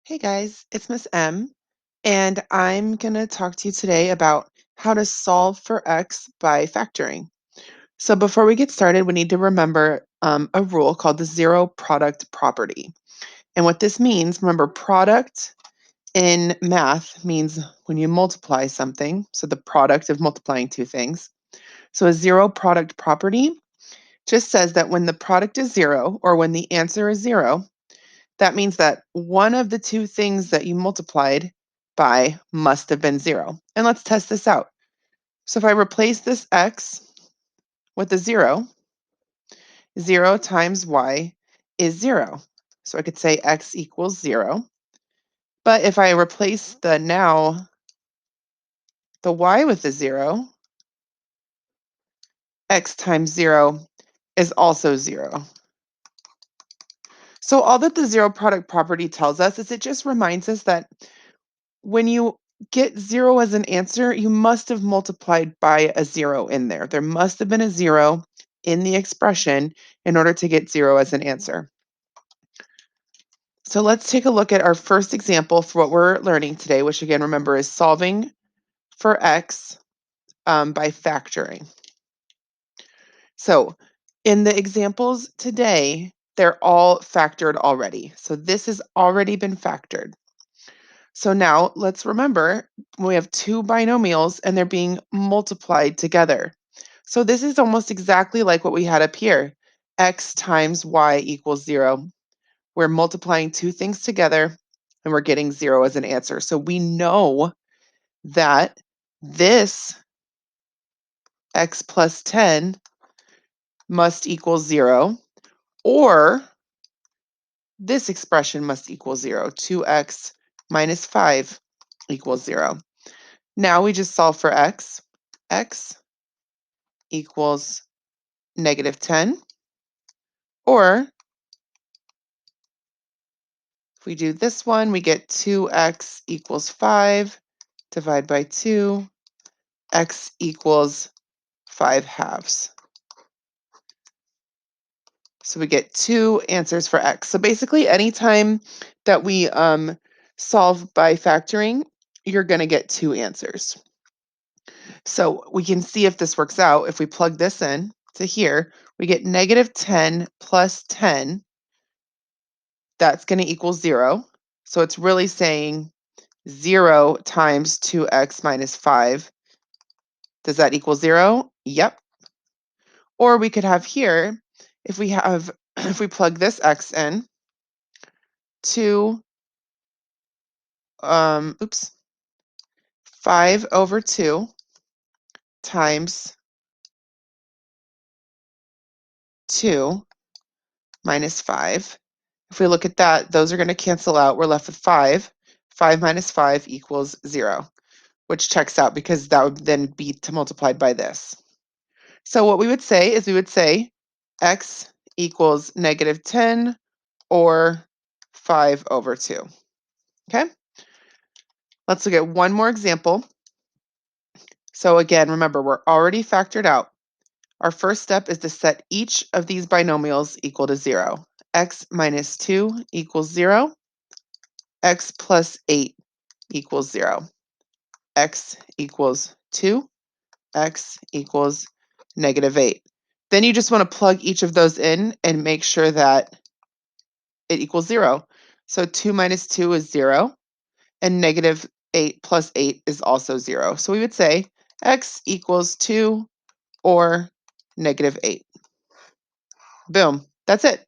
Hey guys, it's Miss M, and I'm going to talk to you today about how to solve for x by factoring. So before we get started, we need to remember a rule called the zero product property. And what this means, remember, product in math means when you multiply something, so the product of multiplying two things. So a zero product property just says that when the product is zero or when the answer is zero, that means that one of the two things that you multiplied by must have been zero. And let's test this out. So if I replace this x with a zero, 0 times y is 0. So I could say x equals 0. But if I replace the y with a 0, x times 0 is also 0. So all that the zero product property tells us is it just reminds us that when you get 0 as an answer, you must have multiplied by a 0 in there. There must have been a 0 in the expression in order to get 0 as an answer. So let's take a look at our first example for what we're learning today, which again, remember, is solving for x by factoring. So in the examples today, they're all factored already. So this has already been factored. So now let's remember we have two binomials and they're being multiplied together. So this is almost exactly like what we had up here. X times y equals 0. We're multiplying two things together and we're getting 0 as an answer. So we know that this x plus 10 must equal 0, or this expression must equal 0. 2x minus 5 equals 0. Now we just solve for x. X equals negative 10. Or if we do this one, we get 2x equals 5. Divide by 2. X equals 5 halves. So we get two answers for x. So basically, anytime that we solve by factoring, you're going to get two answers. So we can see if this works out. If we plug this in to here, we get negative 10 plus 10. That's going to equal 0. So it's really saying 0 times 2x minus 5. Does that equal 0? Yep. Or we could have here, if we plug this x in, 2, 5 over 2 times 2 minus 5. If we look at that, those are going to cancel out. We're left with 5. 5 minus 5 equals 0, which checks out because that would then be multiplied by this. So what we would say is x equals negative 10 or 5 over 2. Okay? Let's look at one more example. So again, remember, we're already factored out. Our first step is to set each of these binomials equal to 0. X minus 2 equals 0. X plus 8 equals 0. X equals 2. X equals negative 8. Then you just want to plug each of those in and make sure that it equals 0. So 2 minus 2 is 0, and negative 8 plus 8 is also 0. So we would say x equals 2 or negative 8. Boom. That's it.